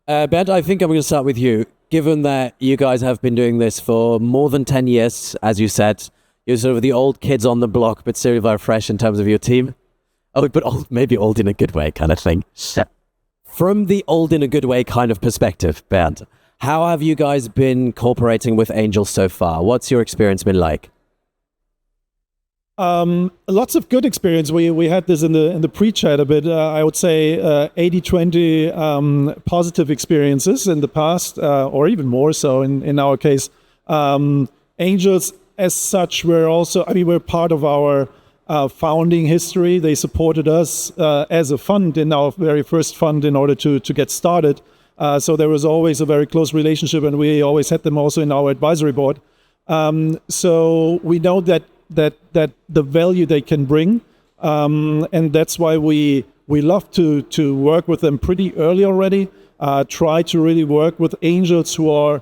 Bernd, I think I'm going to start with you. Given that you guys have been doing this for more than 10 years, as you said, you're sort of the old kids on the block, but still very fresh in terms of your team. Oh, but old, maybe old in a good way kind of thing. From the old in a good way kind of perspective, Bernd, how have you guys been cooperating with angels so far? What's your experience been like? Lots of good experience. We had this in the pre-chat a bit. I would say 80-20 positive experiences in the past, or even more so in our case. Angels as such we're part of our founding history. They supported us as a fund in our very first fund in order to get started. So there was always a very close relationship, and we always had them also in our advisory board. So we know that the value they can bring, and that's why we love to work with them pretty early already. Try to really work with angels who are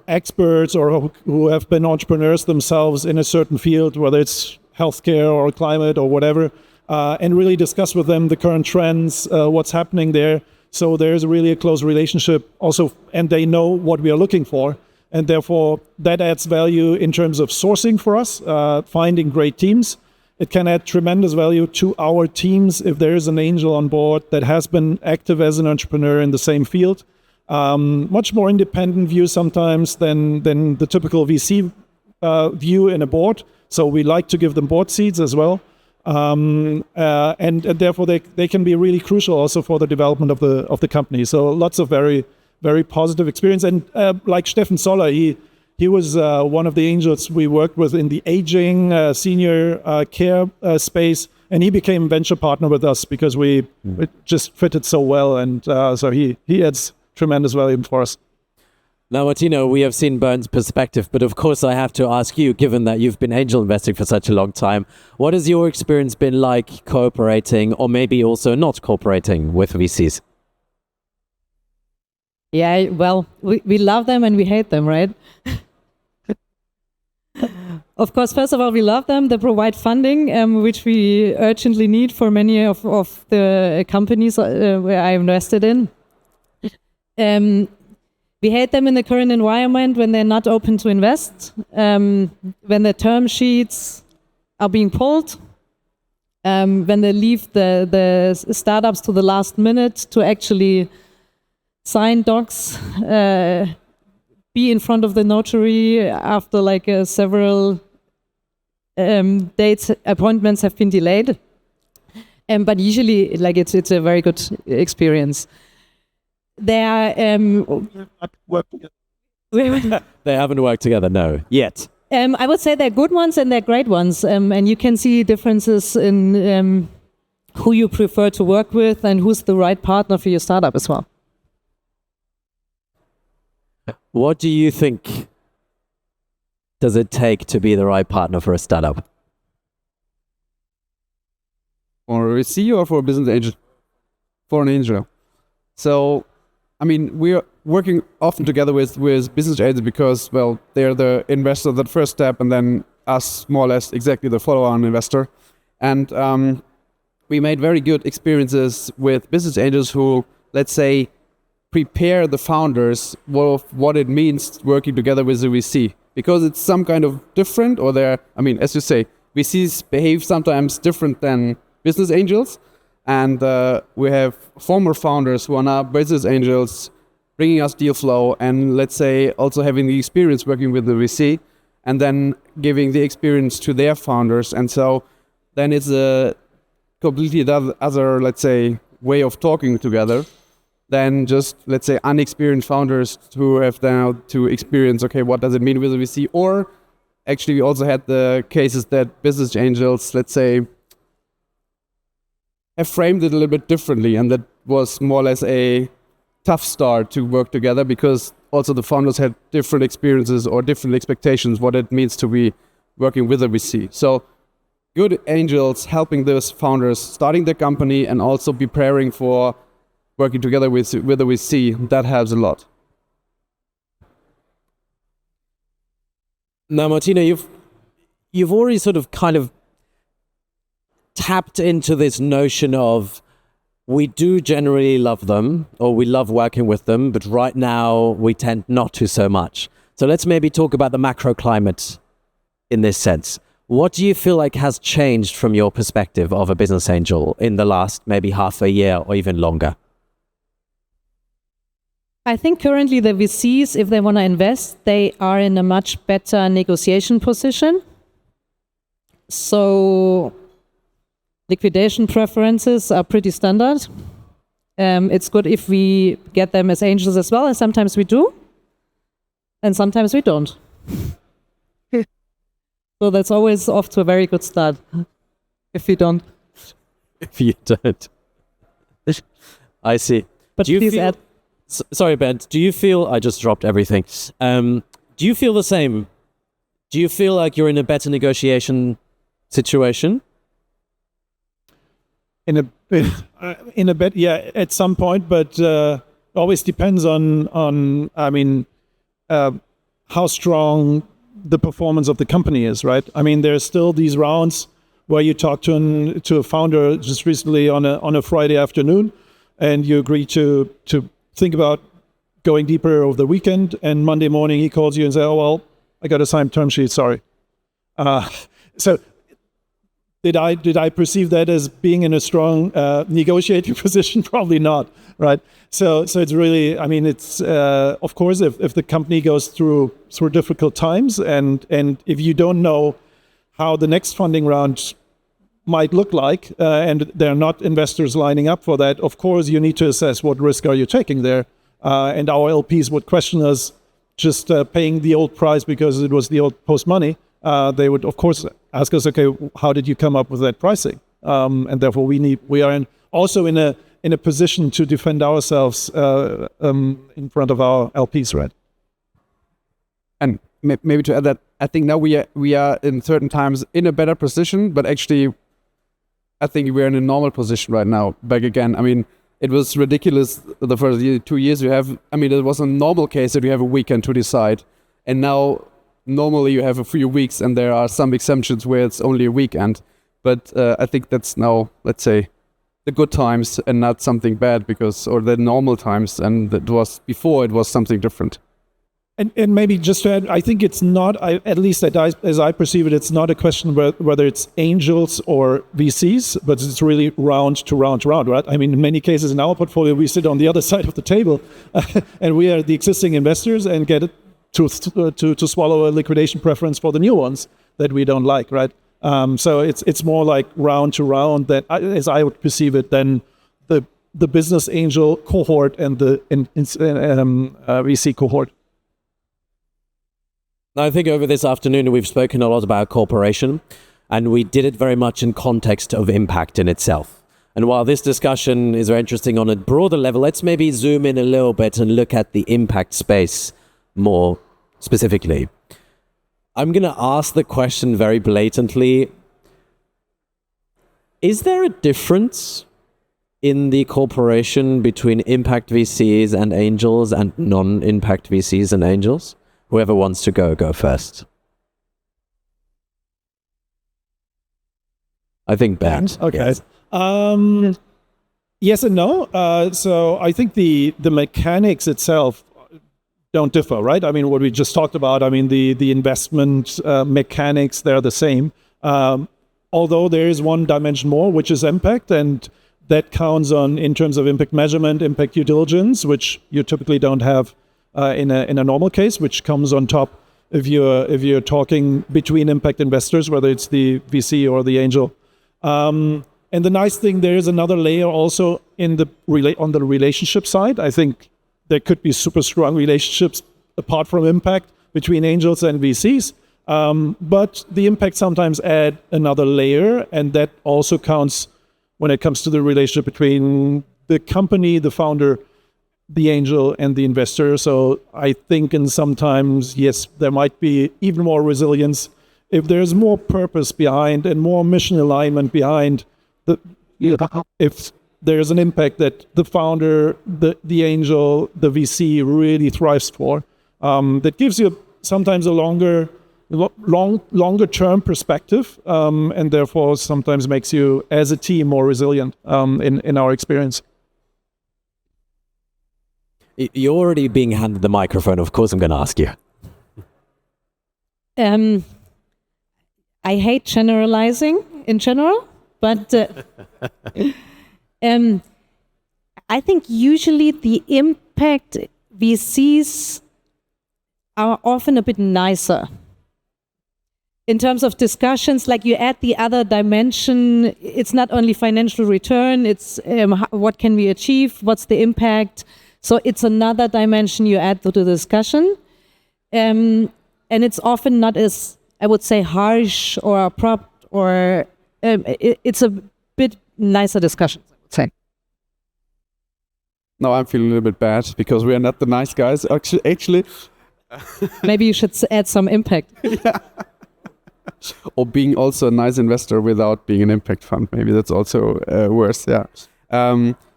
experts or who have been entrepreneurs themselves in a certain field, whether it's healthcare or climate or whatever, and really discuss with them the current trends, what's happening there. So there's really a close relationship also, and they know what we are looking for. And therefore, that adds value in terms of sourcing for us, finding great teams. It can add tremendous value to our teams if there is an angel on board that has been active as an entrepreneur in the same field. Much more independent view sometimes than the typical VC view in a board. So we like to give them board seats as well. And therefore, they can be really crucial also for the development of the company. So lots of very positive experience. And like Steffen Zoller, he was one of the angels we worked with in the aging senior care space, and he became a venture partner with us because it just fitted so well, and so he adds tremendous value for us. Now, Martino, we have seen Bernd's perspective, but of course I have to ask you, given that you've been angel investing for such a long time, what has your experience been like cooperating or maybe also not cooperating with VCs? Yeah, well, we love them and we hate them, right? Of course, first of all, we love them. They provide funding, which we urgently need for many of the companies where I invested in. We hate them in the current environment when they're not open to invest, when the term sheets are being pulled, when they leave the startups to the last minute to actually sign docs, be in front of the notary after several appointments have been delayed. But usually, it's a very good experience. They haven't worked together, no, yet. I would say they're good ones and they're great ones. And you can see differences in who you prefer to work with and who's the right partner for your startup as well. What do you think does it take to be the right partner for a startup? For a VC or for a business angel? For an angel. So, I mean, we're working often together with business angels because, well, they're the investor, the first step, and then us, more or less, exactly the follow-on investor. And we made very good experiences with business angels who, let's say, prepare the founders of what it means working together with a VC. Because it's some kind of different, or as you say, VCs behave sometimes different than business angels. And we have former founders who are now business angels bringing us deal flow and, let's say, also having the experience working with the VC and then giving the experience to their founders. And so then it's a completely other, let's say, way of talking together than just, let's say, unexperienced founders who have now to experience, okay, what does it mean with a VC? Or actually, we also had the cases that business angels, let's say, have framed it a little bit differently, and that was more or less a tough start to work together because also the founders had different experiences or different expectations what it means to be working with a VC. So good angels helping those founders starting their company and also preparing for working together with a VC, that helps a lot. Now, Martina, you've already sort of kind of tapped into this notion of we do generally love them, or we love working with them, but right now we tend not to so much. So let's maybe talk about the macro climate in this sense. What do you feel like has changed from your perspective of a business angel in the last maybe half a year or even longer? I think currently the VCs, if they want to invest, they are in a much better negotiation position. So liquidation preferences are pretty standard. It's good if we get them as angels as well, and sometimes we do, and sometimes we don't. So that's always off to a very good start, if we don't. If you don't. I see. But do you please feel, add. Sorry, Ben, do you feel, I just dropped everything. Do you feel the same? Do you feel like you're in a better negotiation situation? In a bit, yeah, at some point, but always depends on I mean, how strong the performance of the company is, right? I mean, there's still these rounds where you talk to a founder just recently on a Friday afternoon, and you agree to think about going deeper over the weekend, and Monday morning he calls you and says, "Oh well, I got a signed term sheet. Sorry." So did I perceive that as being in a strong negotiating position? Probably not, right? So it's really, I mean, it's of course if the company goes through difficult times, and if you don't know how the next funding round might look like, and there are not investors lining up for that, of course you need to assess what risk are you taking there, and our LPs would question us just paying the old price because it was the old post money. They would of course ask us, okay, how did you come up with that pricing? And therefore we are also in a position to defend ourselves in front of our LPs, right? And maybe to add that, I think now we are in certain times in a better position, but actually I think we're in a normal position right now. Back again, I mean, it was ridiculous the first 2 years you have. I mean, it was a normal case that you have a weekend to decide, and now normally you have a few weeks, and there are some exemptions where it's only a weekend. But I think that's now, let's say, the good times and not something bad, or the normal times, and it was before it was something different. And maybe just to add, I think it's not, at least as I perceive it, it's not a question whether it's angels or VCs, but it's really round to round, right? I mean, in many cases in our portfolio, we sit on the other side of the table and we are the existing investors and get it to swallow a liquidation preference for the new ones that we don't like, right? So it's more like round to round, that, as I would perceive it, than the business angel cohort and the VC cohort. I think over this afternoon we've spoken a lot about cooperation, and we did it very much in context of impact in itself. And while this discussion is very interesting on a broader level, let's maybe zoom in a little bit and look at the impact space more specifically. I'm going to ask the question very blatantly. Is there a difference in the cooperation between impact VCs and angels and non-impact VCs and angels? Whoever wants to go first. I think Ben. Okay. Yes. Yes and no. So I think the mechanics itself don't differ, right? I mean, what we just talked about, I mean, the investment mechanics, they're the same. Although there is one dimension more, which is impact, and that counts on in terms of impact measurement, impact due diligence, which you typically don't have in a normal case, which comes on top if you're talking between impact investors, whether it's the VC or the angel. And the nice thing, there is another layer also on the relationship side. I think there could be super strong relationships apart from impact between angels and VCs. But the impact sometimes add another layer, and that also counts when it comes to the relationship between the company, the founder, the angel, and the investor. So I think sometimes, yes, there might be even more resilience if there's more purpose behind and more mission alignment behind if there's an impact that the founder, the angel, the VC really thrives for. That gives you sometimes a longer longer term perspective, and therefore sometimes makes you as a team more resilient in our experience. You're already being handed the microphone. Of course, I'm going to ask you. I hate generalizing in general, but I think usually the impact VCs are often a bit nicer. In terms of discussions, like you add the other dimension, it's not only financial return, it's what can we achieve, what's the impact. So it's another dimension you add to the discussion. And it's often not as, I would say, harsh or abrupt, or it's a bit nicer discussion, I would say. Now I'm feeling a little bit bad because we are not the nice guys. Actually. Maybe you should add some impact. Yeah. Or being also a nice investor without being an impact fund. Maybe that's also worse. Yeah.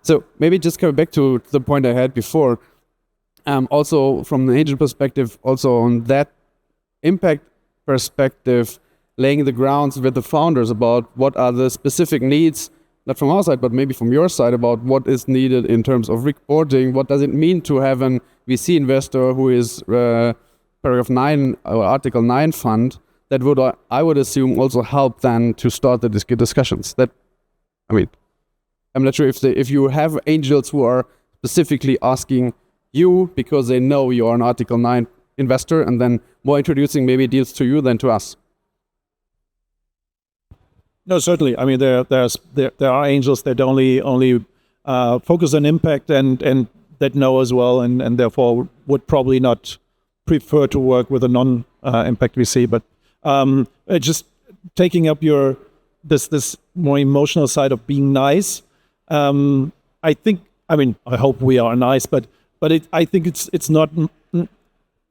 So maybe just coming back to the point I had before. Also from the agent perspective, also on that impact perspective, laying the grounds with the founders about what are the specific needs, not from our side, but maybe from your side, about what is needed in terms of reporting. What does it mean to have an VC investor who is paragraph 9 or article 9 fund? That would, I would assume, also help then to start the discussions. That, I mean, I'm not sure if you have angels who are specifically asking you because they know you are an article 9 investor, and then more introducing maybe deals to you than to us. No, certainly. I mean, there are angels that only focus on impact and that know as well, and therefore would probably not prefer to work with a non-impact VC. But just taking up this more emotional side of being nice. I think. I mean, I hope we are nice, but I think it's not.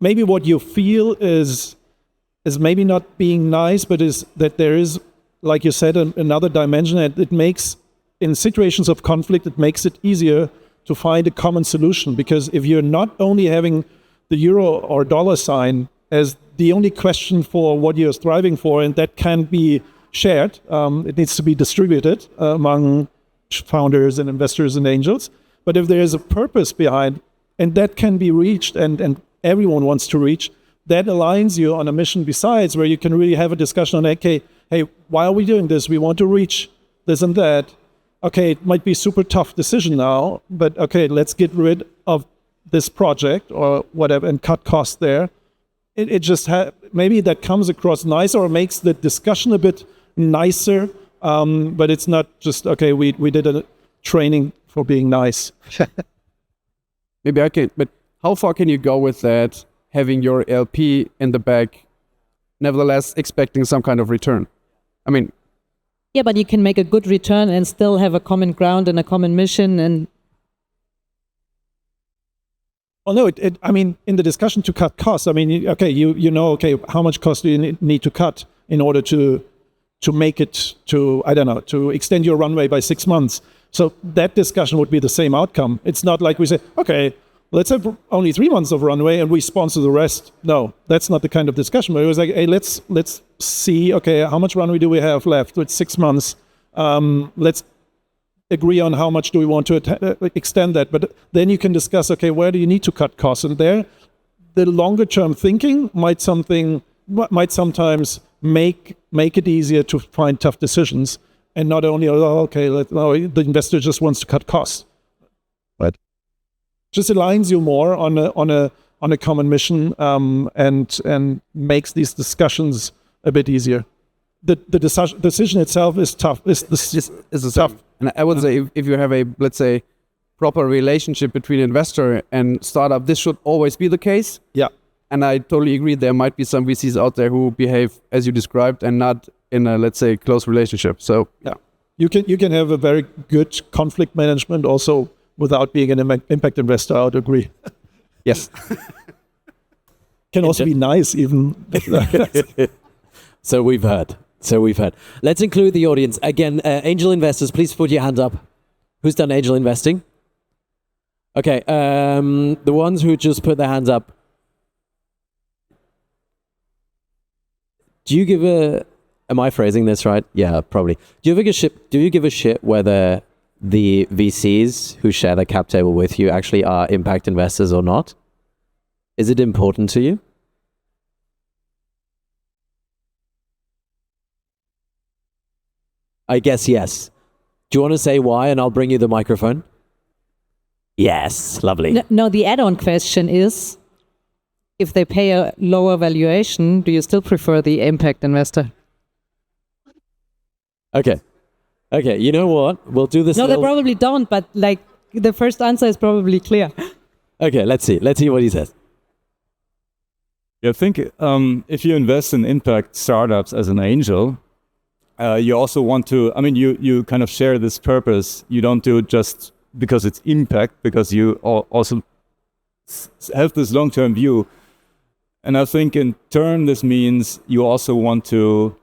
Maybe what you feel is maybe not being nice, but is that there is, like you said, another dimension. It makes, in situations of conflict, it makes it easier to find a common solution. Because if you're not only having the euro or dollar sign as the only question for what you're striving for, and that can be shared, it needs to be distributed among founders and investors and angels. But if there is a purpose behind, and that can be reached, and everyone wants to reach, that aligns you on a mission besides, where you can really have a discussion on, okay, hey, why are we doing this? We want to reach this and that. Okay, it might be a super tough decision now, but okay, let's get rid of this project or whatever and cut costs there. It just maybe that comes across nicer or makes the discussion a bit nicer, but it's not just, okay, we did a training for being nice. Maybe I can, but how far can you go with that, having your LP in the back, nevertheless expecting some kind of return? I mean... Yeah, but you can make a good return and still have a common ground and a common mission. And well, no, I mean, in the discussion to cut costs, I mean, okay, you know, okay, how much cost do you need to cut in order to make it to, I don't know, to extend your runway by 6 months. So that discussion would be the same outcome. It's not like we say, okay, let's have only 3 months of runway and we sponsor the rest. No, that's not the kind of discussion. But it was like, hey, let's see, okay, how much runway do we have left? It's 6 months. Let's agree on how much do we want to extend that. But then you can discuss, okay, where do you need to cut costs? And there, the longer term thinking might sometimes make it easier to find tough decisions. And not only, the investor just wants to cut costs. But just aligns you more on a common mission, and makes these discussions a bit easier. The decision itself is tough. Is tough. And I would say if you have a, let's say, proper relationship between investor and startup, this should always be the case. Yeah. And I totally agree. There might be some VCs out there who behave as you described and not in a, let's say, close relationship. So yeah, you can have a very good conflict management also without being an impact investor. I would agree. Yes. Can also be nice even. So we've heard. Let's include the audience. Again, angel investors, please put your hand up. Who's done angel investing? Okay, the ones who just put their hands up. Do you give a? Am I phrasing this right? Yeah, probably. Do you give a shit whether the VCs who share the cap table with you actually are impact investors or not? Is it important to you? I guess yes. Do you want to say why, and I'll bring you the microphone? Yes, lovely. No, the add-on question is, if they pay a lower valuation, do you still prefer the impact investor? Okay. You know what? We'll do this. No, they probably don't, but like the first answer is probably clear. Okay, let's see what he says. Yeah, I think if you invest in impact startups as an angel, you also want to, I mean, you kind of share this purpose. You don't do it just because it's impact, because you also have this long-term view. And I think in turn, this means you also want to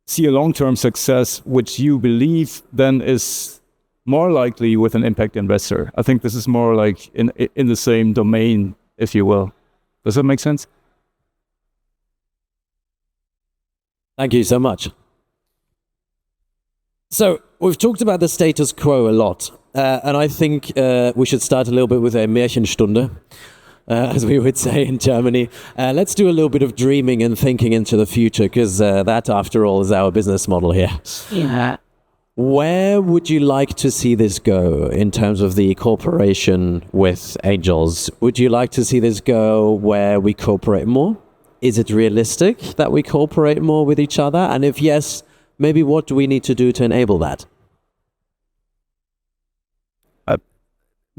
see a long-term success, which you believe then is more likely with an impact investor. I think this is more like in the same domain, if you will. Does that make sense? Thank you so much. So we've talked about the status quo a lot, and I think we should start a little bit with a Märchenstunde, as we would say in Germany. Let's do a little bit of dreaming and thinking into the future, because that, after all, is our business model here. Yeah. Where would you like to see this go in terms of the cooperation with angels? Would you like to see this go where we cooperate more? Is it realistic that we cooperate more with each other? And if yes, maybe what do we need to do to enable that?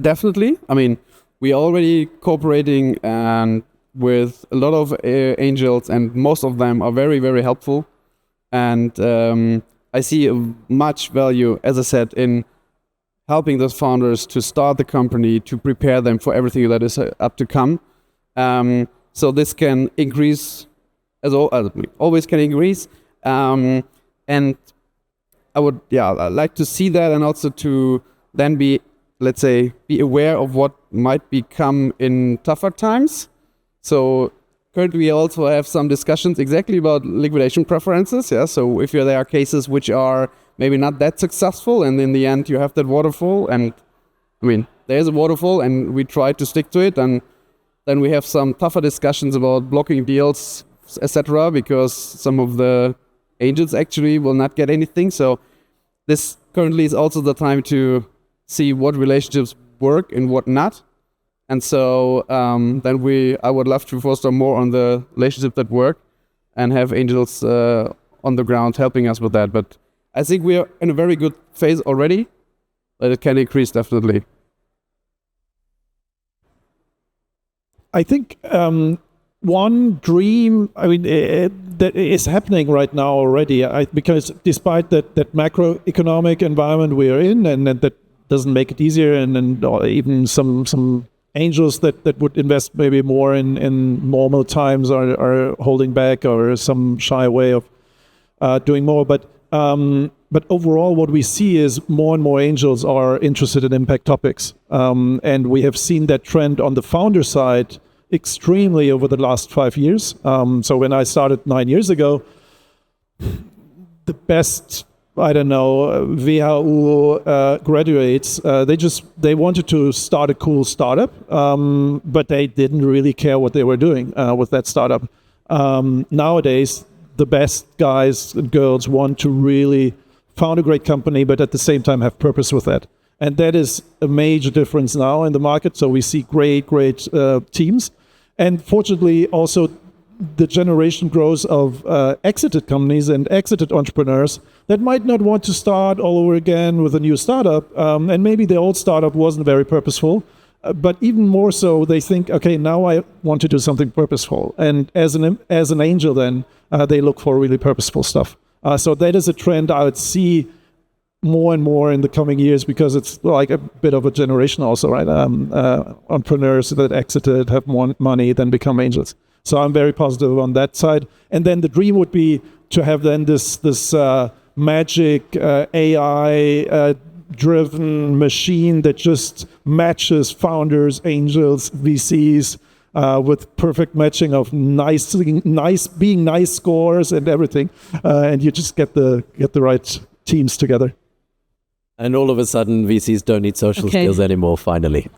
Definitely. I mean, we are already cooperating and with a lot of angels, and most of them are very, very helpful. And I see much value, as I said, in helping those founders to start the company, to prepare them for everything that is up to come. So this can increase, as always can increase. And I would, I'd like to see that, and also to then be, let's say, be aware of what might become in tougher times. So currently we also have some discussions exactly about liquidation preferences. Yeah. So if there are cases which are maybe not that successful, and in the end you have that waterfall, and I mean, there's a waterfall and we try to stick to it, and then we have some tougher discussions about blocking deals, etc., because some of the angels actually will not get anything. So this currently is also the time to see what relationships work and what not. And so then I would love to foster more on the relationships that work and have angels on the ground helping us with that. But I think we are in a very good phase already, but it can increase definitely. I think one dream, I mean, that is happening right now already, because despite that macroeconomic environment we are in, and that doesn't make it easier, and even some angels that would invest maybe more in normal times are holding back, or some shy way of doing more. But overall, what we see is more and more angels are interested in impact topics, and we have seen that trend on the founder side extremely over the last 5 years. So when I started 9 years ago, the best, I don't know, WHU graduates, they wanted to start a cool startup, but they didn't really care what they were doing with that startup. Nowadays, the best guys and girls want to really found a great company, but at the same time have purpose with that. And that is a major difference now in the market. So we see great teams. And fortunately, also the generation grows of exited companies and exited entrepreneurs that might not want to start all over again with a new startup. And maybe the old startup wasn't very purposeful. But even more so, they think, okay, now I want to do something purposeful. And as an angel, then they look for really purposeful stuff. So that is a trend I would see more and more in the coming years, because it's like a bit of a generation also, right? Entrepreneurs that exited, have more money, then become angels. So I'm very positive on that side. And then the dream would be to have then this magic AI driven machine that just matches founders, angels, VCs with perfect matching of being nice scores and everything, and you just get the right teams together. And all of a sudden, VCs don't need social skills anymore. Finally.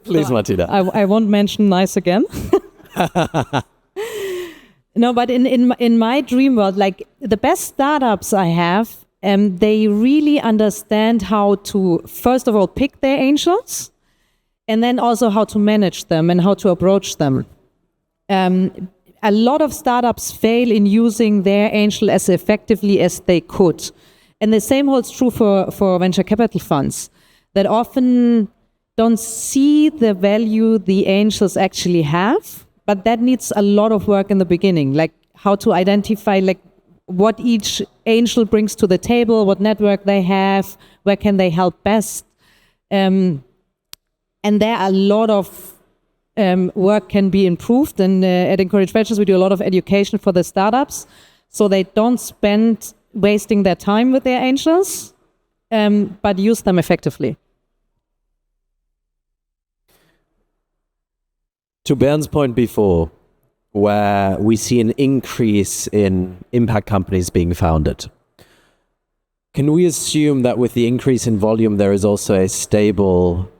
Please, Martina. I won't mention nice again. No, but in my dream world, like the best startups I have, they really understand how to, first of all, pick their angels, and then also how to manage them and how to approach them. A lot of startups fail in using their angel as effectively as they could. And the same holds true for venture capital funds, that often don't see the value the angels actually have, but that needs a lot of work in the beginning, like how to identify like what each angel brings to the table, what network they have, where can they help best. And there are a lot of work can be improved. And at Encourage Ventures, we do a lot of education for the startups, so they don't spend wasting their time with their angels, but use them effectively. To Bernd's point before, where we see an increase in impact companies being founded, can we assume that with the increase in volume, there is also a stable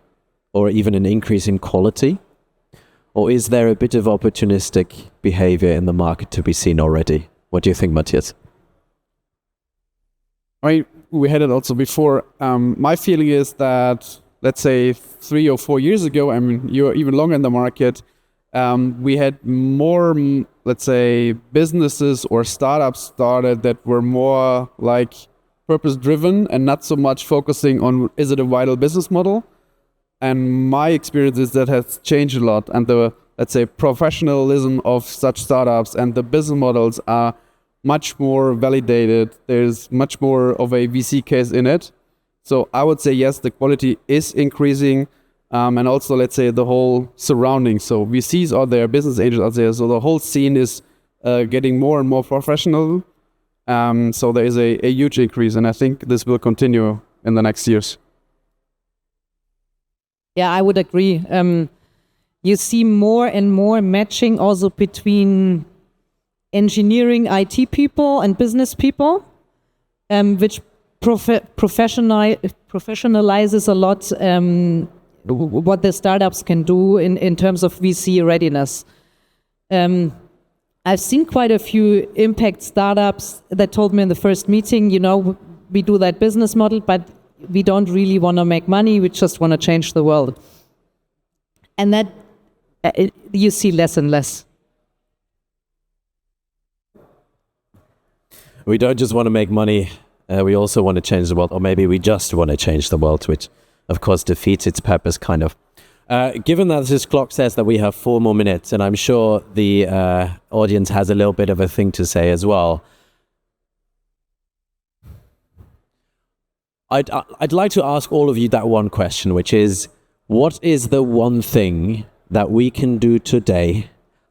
or even an increase in quality? Or is there a bit of opportunistic behavior in the market to be seen already? What do you think, Matthias? We had it also before. My feeling is that, let's say 3 or 4 years ago, I mean, you're even longer in the market, we had more, let's say, businesses or startups started that were more like purpose-driven and not so much focusing on, is it a vital business model? And my experience is that has changed a lot. And the, let's say, professionalism of such startups and the business models are much more validated. There's much more of a VC case in it. So I would say, yes, the quality is increasing. And also, let's say, the whole surrounding. So VCs are there, business angels are there. So the whole scene is getting more and more professional. So there is a huge increase. And I think this will continue in the next years. Yeah, I would agree. You see more and more matching also between engineering IT people and business people, which professionalizes a lot what the startups can do in terms of VC readiness. I've seen quite a few impact startups that told me in the first meeting, you know, we do that business model, but we don't really want to make money, we just want to change the world. And that you see less and less. We don't just want to make money, we also want to change the world, or maybe we just want to change the world, which of course defeats its purpose, kind of. Given that this clock says that we have 4 more minutes, and I'm sure the audience has a little bit of a thing to say as well, I'd like to ask all of you that one question, which is, what is the one thing that we can do today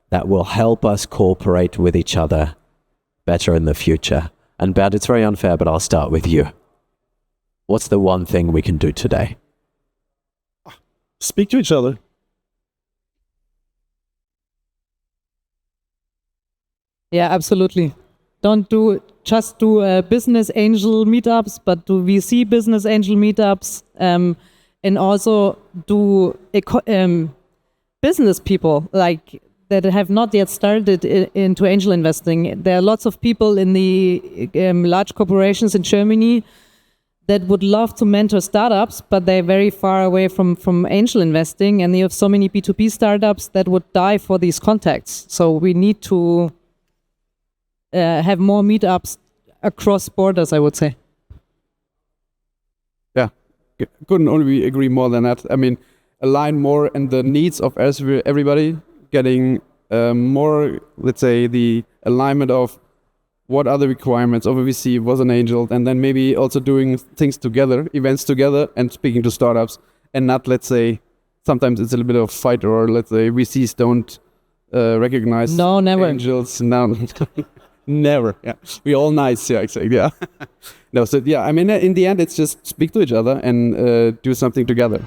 that will help us cooperate with each other better in the future? And Bernd, it's very unfair, but I'll start with you. What's the one thing we can do today? Speak to each other. Yeah, absolutely. Don't just do business angel meetups, but do VC business angel meetups, and also do business people like that have not yet started into angel investing. There are lots of people in the large corporations in Germany that would love to mentor startups, but they're very far away from angel investing, and you have so many B2B startups that would die for these contacts. So we need to have more meetups across borders, I would say. Yeah, couldn't only agree more than that. I mean, align more in the needs of everybody, getting more, let's say, the alignment of what are the requirements of a VC, was an angel, and then maybe also doing things together, events together, and speaking to startups, and not, let's say, sometimes it's a little bit of fight, or let's say VCs don't recognize angels. No, never. Yeah, we all nice. Yeah, exactly. Yeah. No, so yeah, I mean, in the end, it's just speak to each other and do something together.